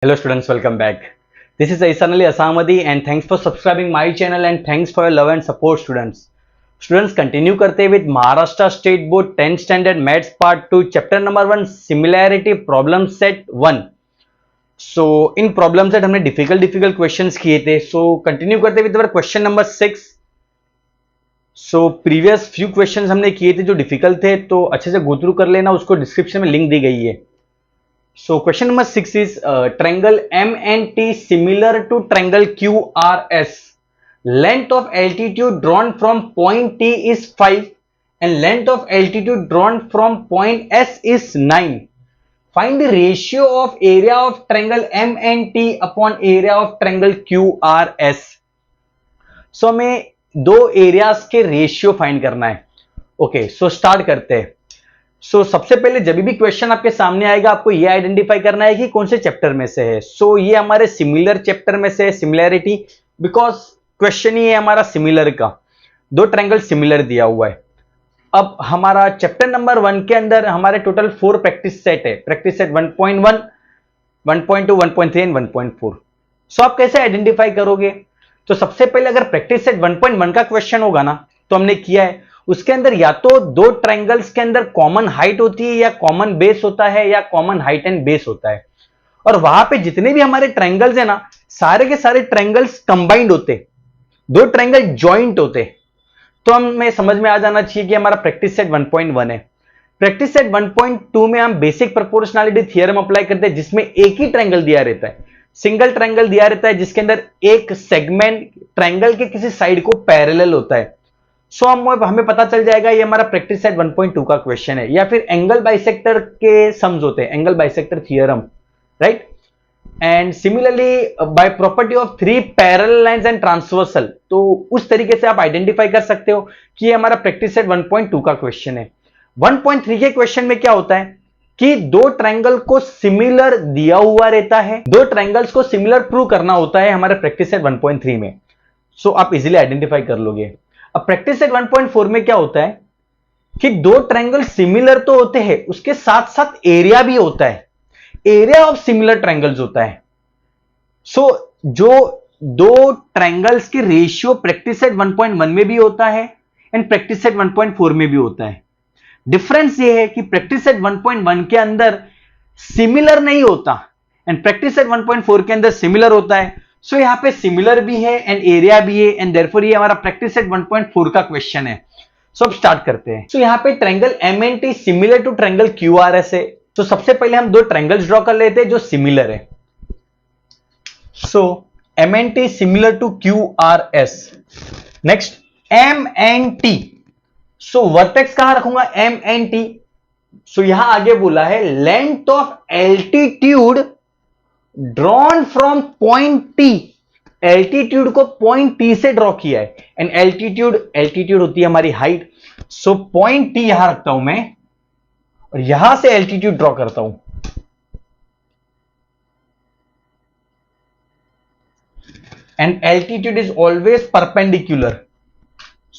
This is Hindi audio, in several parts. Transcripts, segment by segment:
Hello students, welcome back. This is Ihsan Ali Asamadi and thanks for subscribing my channel and thanks for your love and support students. Students continue करते with Maharashtra State Board 10th Standard Maths Part 2 Chapter number 1 Similarity Problem Set 1. So in problem set हमने difficult questions किए थे. So continue करते with our question number 6. So previous few questions हमने किए थे जो difficult थे, तो अच्छे से go through कर लेना, उसको description में link दी गई है. So question number 6 is triangle MNT similar to triangle QRS. Length of altitude drawn from point T is 5 and length of altitude drawn from point S is 9. Find the ratio of area of triangle MNT upon area of triangle QRS. So हमें दो एरियाज के रेशियो फाइंड करना है. ओके, सो स्टार्ट करते हैं. सबसे पहले जब भी क्वेश्चन आपके सामने आएगा आपको ये आइडेंटिफाई करना है कि कौन से चैप्टर में से है. ये हमारे सिमिलर चैप्टर में से है, सिमिलैरिटी, बिकॉज क्वेश्चन ही है हमारा सिमिलर का. दो ट्रायंगल सिमिलर दिया हुआ है. अब हमारा चैप्टर नंबर 1 के अंदर हमारे टोटल 4 प्रैक्टिस सेट है. Practice set 1.1, 1.2, 1.3 and 1.4. आप कैसे आइडेंटिफाई करोगे? तो सबसे पहले अगर प्रैक्टिस सेट 1.1 का क्वेश्चन होगा ना, तो हमने किया है, उसके अंदर या तो दो ट्रायंगल्स के अंदर कॉमन हाइट होती है या कॉमन बेस होता है या कॉमन हाइट एंड बेस होता है. और वहां पे जितने भी हमारे ट्रायंगल्स है ना, सारे के सारे ट्रायंगल्स कंबाइंड होते, दो ट्रायंगल जॉइंट होते. तो हमें समझ में आ जाना चाहिए कि हमारा प्रैक्टिस सेट 1.1 है. प्रैक्टिस सेट 1.2 में हम बेसिक प्रोपोर्शनैलिटी थ्योरम अप्लाई करते हैं, जिसमें एक ही ट्रायंगल दिया रहता है, सिंगल ट्रायंगल दिया रहता है, जिसके अंदर एक सेगमेंट ट्रायंगल के किसी साइड को पैरेलल होता है. हमें पता चल जाएगा ये हमारा प्रैक्टिस सेट 1.2 का क्वेश्चन है. या फिर एंगल बाइसेक्टर के सम्स होते हैं, angle bisector theorem, right. And similarly by property of 3 parallel lines and transversal, तो उस तरीके से आप आइडेंटिफाई कर सकते हो कि ये हमारा प्रैक्टिस सेट 1.2 का क्वेश्चन है. 1.3 के क्वेश्चन में क्या होता है कि दो ट्रायंगल को सिमिलर दिया हुआ रहता है, दो ट्रायंगल्स को सिमिलर प्रूव करना होता है हमारे प्रैक्टिस सेट 1.3 में. आप इजीली आइडेंटिफाई कर लोगे. अब प्रैक्टिस सेट 1.4 में क्या होता है कि दो ट्रायंगल सिमिलर तो होते हैं, उसके साथ साथ एरिया भी होता है, एरिया ऑफ सिमिलर ट्रायंगल्स होता है. जो दो ट्रायंगल्स के रेशियो प्रैक्टिस सेट 1.1 में भी होता है एंड प्रैक्टिस सेट 1.4 में भी होता है. डिफरेंस ये है कि प्रैक्टिस सेट 1.1 के अंदर सिमिलर नहीं होता एंड प्रैक्टिस सेट 1.4 के अंदर सिमिलर होता है. यहां पे सिमिलर भी है एंड एरिया भी है एंड देयरफॉर ये हमारा प्रैक्टिस सेट 1.4 का क्वेश्चन है. अब स्टार्ट करते हैं. यहां पे triangle MNT similar to triangle QRS है. सबसे पहले हम दो ट्रायंगल्स ड्रॉ कर लेते हैं जो सिमिलर है. MNT similar to QRS. Next MNT. Vertex कहां रखूंगा? MNT. यहां आगे बोला है length of altitude drawn from point T. Altitude को पॉइंट T से ड्रॉ किया है एंड एल्टीट्यूड होती है हमारी हाइट. पॉइंट T यहां रखता हूं मैं और यहां से एल्टीट्यूड ड्रॉ करता हूं. And altitude is always perpendicular.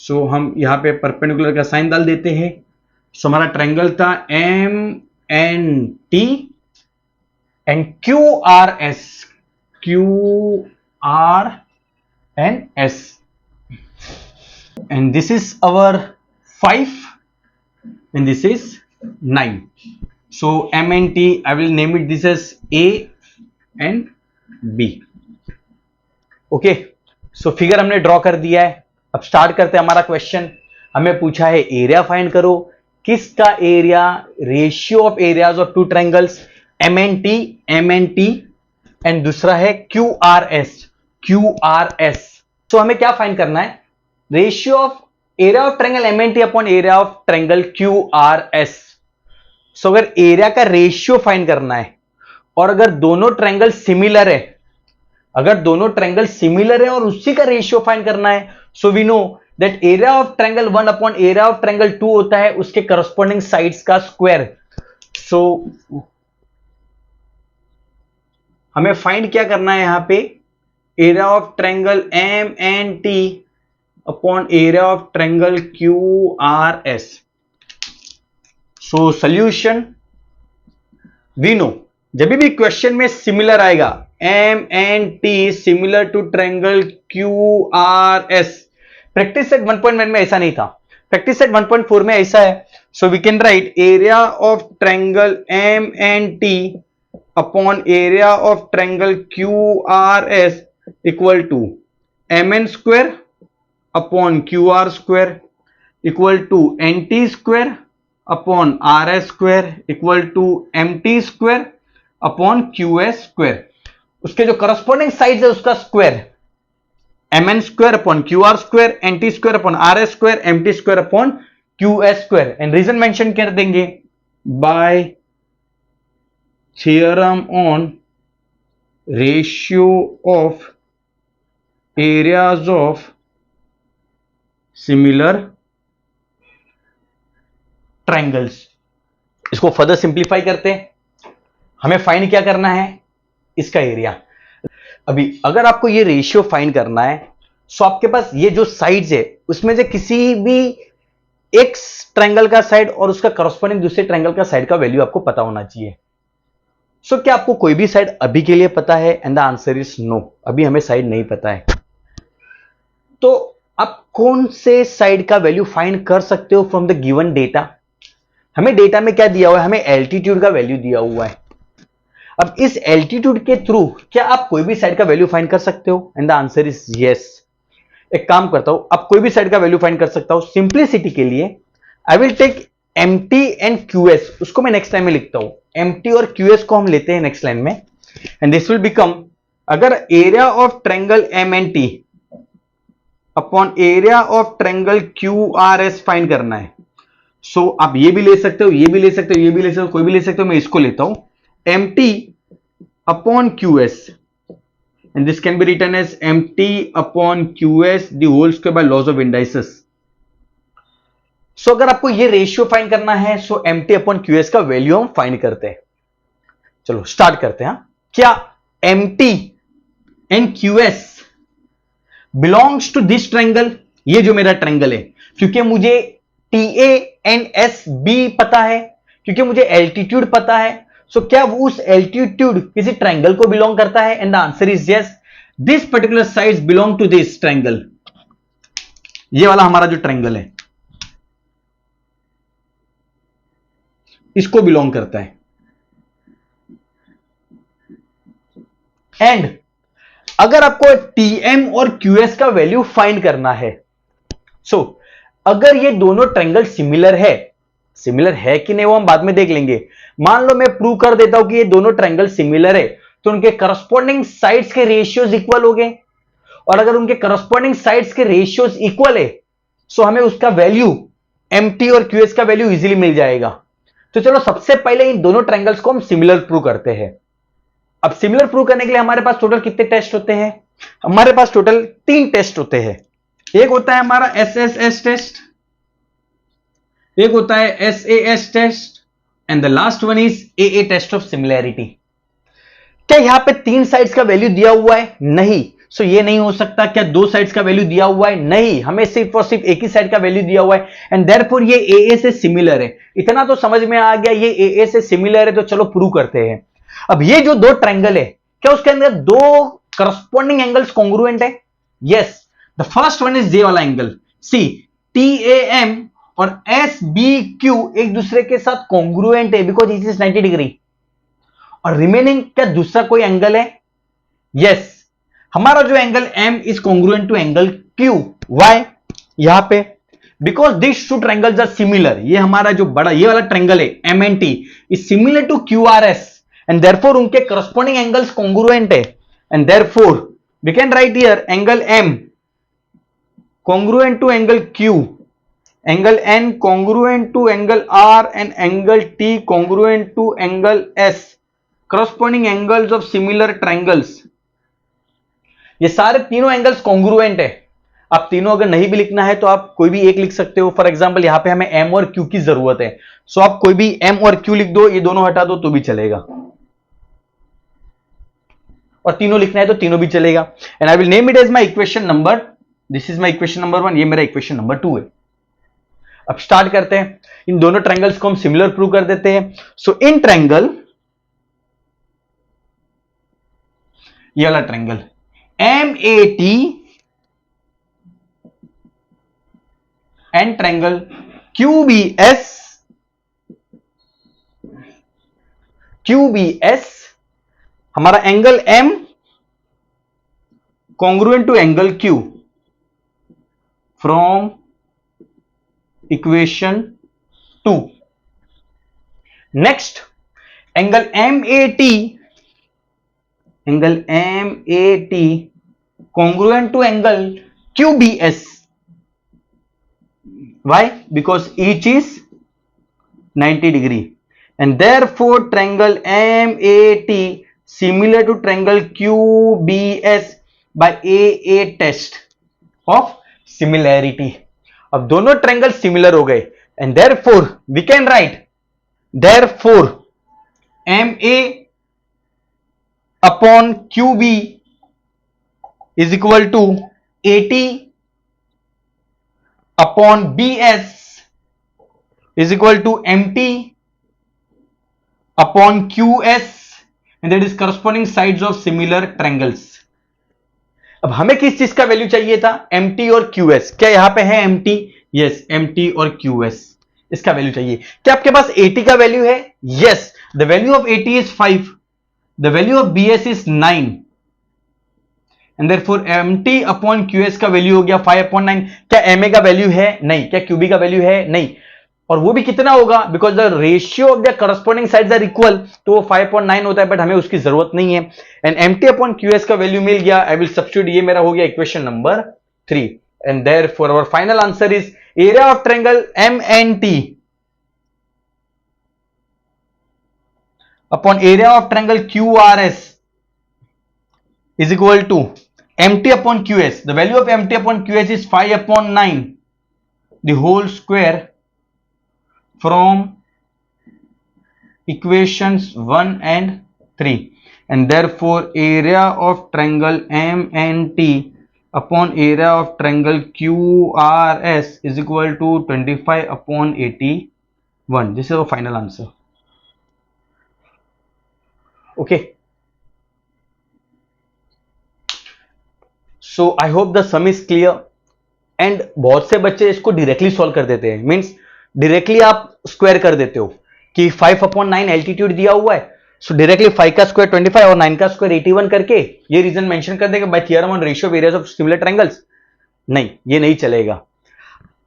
हम यहां पे परपेंडिकुलर का साइन डाल देते हैं. हमारा ट्रायंगल था MNT and QRS, QRS, and this is our 5 and this is 9. MNT, I will name it this as A and B. Okay, figure हमने ड्रॉ कर दिया है. अब स्टार्ट करते हैं हमारा क्वेश्चन. हमें पूछा है एरिया फाइंड करो. किसका area? Ratio of areas of two triangles MNT and दूसरा है QRS. हमें क्या फाइंड करना है? Ratio of area of triangle MNT upon area of triangle QRS. अगर एरिया का रेशियो फाइंड करना है और अगर दोनों ट्रायंगल सिमिलर है, और उसी का रेशियो फाइंड करना है, we know that area of triangle 1 upon area of triangle 2 होता है उसके करस्पॉन्डिंग साइड्स का स्क्वायर. हमें फाइंड क्या करना है? यहां पे area of triangle MNT upon area of triangle QRS. Solution, we know जब भी क्वेश्चन में सिमिलर आएगा, M N T similar to triangle Q R S, practice set 1.1 में ऐसा नहीं था, प्रैक्टिस सेट 1.4 में ऐसा है. So we can write area of triangle M N T upon area of triangle Q R S equal to M N square upon Q R square equal to N T square upon R S square equal to M T square upon Q S square. उसके जो करस्पॉन्डिंग साइड है उसका square, M N square upon Q R square, N T square upon R S square, M T square upon Q S square. And reason mention कर देंगे by theorem on ratio of areas of similar triangles. इसको फर्दर सिंप्लीफाई करते हैं. हमें फाइंड क्या करना है, इसका एरिया. अभी अगर आपको ये रेशियो फाइंड करना है, सो आपके पास ये जो साइड्स है उसमें से किसी भी एक ट्रायंगल का साइड और उसका करस्पॉन्डिंग दूसरे ट्रायंगल का साइड का वैल्यू आपको पता होना चाहिए. सो क्या आपको कोई भी साइड अभी के लिए पता है? And the answer is no, अभी हमें साइड नहीं पता है. तो आप कौन से साइड का वैल्यू फाइंड कर सकते हो फ्रॉम द गिवन डेटा? हमें डेटा में क्या दिया हुआ है, हमें एल्टीट्यूड का वैल्यू दिया हुआ है. अब इस एल्टीट्यूड के थ्रू क्या आप कोई भी साइड का वैल्यू फाइंड कर सकते हो? And the answer is yes. एक काम करता हूं, अब कोई भी साइड का वैल्यू फाइंड कर सकता हूं. सिंप्लिसिटी के लिए I will take M T and Q S, उसको मैं नेक्स्ट लाइन में लिखता हूं. एम टी और क्यू एस को हम लेते हैं नेक्स्ट लाइन में. एंड दिस विल बिकम, अगर area of triangle M N T upon area of triangle Q R S find करना है, सो आप ये भी ले सकते हो, ये भी ले सकते हो, ये भी ले सकते हो, कोई भी ले सकते हो. मैं इसको लेता हूं mt upon qs, and this can be written as mt upon qs the whole square by laws of indices. सो अगर आपको ये रेशियो फाइंड करना है, सो mt upon qs का वैल्यू हम फाइंड करते हैं. चलो स्टार्ट करते हैं. क्या mt and qs belongs to this triangle? ये जो मेरा ट्रायंगल है, क्योंकि मुझे TA एंड SB पता है, क्योंकि मुझे एल्टीट्यूड पता है. सो क्या वो उस एल्टीट्यूड किसी ट्रायंगल को बिलोंग करता है? And the answer is yes. This particular sides belong to this triangle. ये वाला हमारा जो ट्रायंगल है इसको बिलोंग करता है. एंड अगर आपको TM और QS का वैल्यू फाइंड करना है, सो अगर ये दोनों ट्रायंगल सिमिलर है कि नहीं वो हम बाद में देख लेंगे. मान लो मैं प्रूव कर देता हूं कि ये दोनों ट्रायंगल सिमिलर है, तो उनके करस्पॉन्डिंग साइड्स के रेशियोज इक्वल हो गए. और अगर उनके करस्पॉन्डिंग साइड्स के रेशियोज इक्वल है, सो हमें उसका वैल्यू mt और qs का वैल्यू इजीली मिल जाएगा. तो चलो सबसे पहले इन दोनों ट्रायंगल्स को हम सिमिलर प्रूव करते हैं. अब सिमिलर प्रूव करने के लिए हमारे पास टोटल कितने टेस्ट होते हैं? हमारे पास टोटल 3 टेस्ट होते हैं. एक होता है हमारा SSS टेस्ट, एक होता है SAS test, and the last one is AA test of similarity. क्या यहां पे 3 साइड्स का वैल्यू दिया हुआ है? नहीं. सो ये नहीं हो सकता. क्या 2 साइड्स का वैल्यू दिया हुआ है? नहीं, हमें सिर्फ और सिर्फ एक ही साइड का वैल्यू दिया हुआ है. एंड देयरफॉर ये AA से सिमिलर है. इतना तो समझ में आ गया, ये AA से सिमिलर है. तो चलो प्रूव करते हैं. अब ये जो 2 ट्रायंगल है, क्या उसके अंदर 2 करस्पॉन्डिंग एंगल्स कॉन्ग्रुएंट है? Yes. The first one is ये वाला एंगल, सी TAM और SBQ एक दूसरे के साथ कॉन्ग्रुएंट है बिकॉज इट इज 90 डिग्री. और रिमेनिंग क्या दूसरा कोई एंगल है? यस. हमारा जो angle M is congruent to angle Q. Why? यहां पे because this two triangles are similar. ये हमारा जो बड़ा ये वाला ट्रायंगल है MNT is similar to QRS, and therefore उनके करस्पॉन्डिंग एंगल्स कॉन्ग्रुएंट है. And therefore we can write here angle M congruent to angle Q, angle N congruent to angle R, and angle T congruent to angle S, corresponding angles of similar triangles. ये सारे तीनों एंगल्स कॉन्ग्रुएंट है. आप तीनों अगर नहीं भी लिखना है तो आप कोई भी एक लिख सकते हो. फॉर एग्जांपल यहां पे हमें M और Q की जरूरत है, सो आप कोई भी M और Q लिख दो, ये दोनों हटा दो तो भी चलेगा. और तीनों लिखना है तो तीनों भी चलेगा. And I will name it as my equation number, this is my equation number 1, ये मेरा इक्वेशन नंबर 2 है. अब स्टार्ट करते हैं. इन दोनों ट्रायंगल्स को हम सिमिलर प्रूव कर देते हैं. सो इन ट्रायंगल ये वाला triangle MAT and triangle QBS हमारा angle M congruent to angle Q from equation 2. Next angle MAT congruent to angle QBS. Why? Because each is 90 degree and therefore triangle MAT similar to triangle QBS by AA test of similarity. अब दोनों ट्रायंगल सिमिलर हो गए and therefore we can write therefore MA upon QB is equal to AT upon BS is equal to MT upon QS and that is corresponding sides of similar triangles. अब हमें किस चीज का वैल्यू चाहिए था? MT और QS. क्या यहां पे है MT? यस, MT और QS इसका वैल्यू चाहिए. क्या आपके पास AT का वैल्यू है? Yes, the value of AT is 5, the value of BS is 9 and therefore MT upon QS का वैल्यू हो गया 5/9. क्या MA का वैल्यू है? नहीं. क्या QB का वैल्यू है? नहीं. और वो भी कितना होगा? Because the ratio of the corresponding sides are equal, तो वो 5/9 होता है, बट हमें उसकी जरूरत नहीं है. एंड MT अपॉन QS का वैल्यू मिल गया. आई विल सब्स्टिट्यूट, ये मेरा हो गया equation number 3 and therefore our final answer is area of triangle MNT upon area of triangle QRS is equal to MT upon QS. The value of MT upon QS is 5/9 the whole square from equations 1 and 3 and therefore area of triangle MNT upon area of triangle QRS is equal to 25/81. This is our final answer. Okay, so I hope the sum is clear and बहुत से बच्चे इसको डायरेक्टली सॉल्व कर देते हैं. मींस डायरेक्टली आप स्क्वायर कर देते हो कि 5/9 एल्टीट्यूड दिया हुआ है, सो डायरेक्टली 5 का स्क्वायर 25 और 9 का स्क्वायर 81 करके ये रीजन मेंशन कर देगा bye theorem on ratio of areas of similar triangles. नहीं, ये नहीं चलेगा,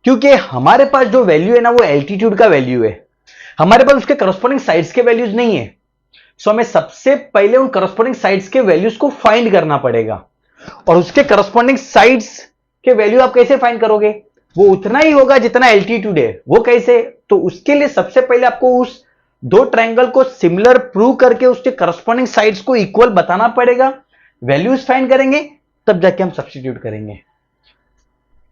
क्योंकि हमारे पास जो वैल्यू है ना वो एल्टीट्यूड का वैल्यू है, हमारे पास उसके करस्पॉन्डिंग साइड्स के वैल्यूज नहीं है. सो हमें सबसे पहले उन करस्पॉन्डिंग साइड्स के वैल्यूज को फाइंड करना पड़ेगा, और उसके करस्पॉन्डिंग साइड्स के वैल्यू आप कैसे फाइंड करोगे? वो उतना ही होगा जितना एल्टीट्यूड है. वो कैसे? तो उसके लिए सबसे पहले आपको उस दो ट्रायंगल को सिमिलर प्रूव करके उसके करस्पॉन्डिंग साइड्स को इक्वल बताना पड़ेगा. वैल्यूज फाइंड करेंगे, तब जाके हम सब्स्टिट्यूट करेंगे.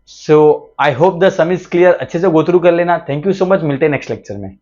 So I hope the sum is clear. अच्छे से गो थ्रू कर लेना. Thank you so much. मिलते हैं नेक्स्ट लेक्चर में.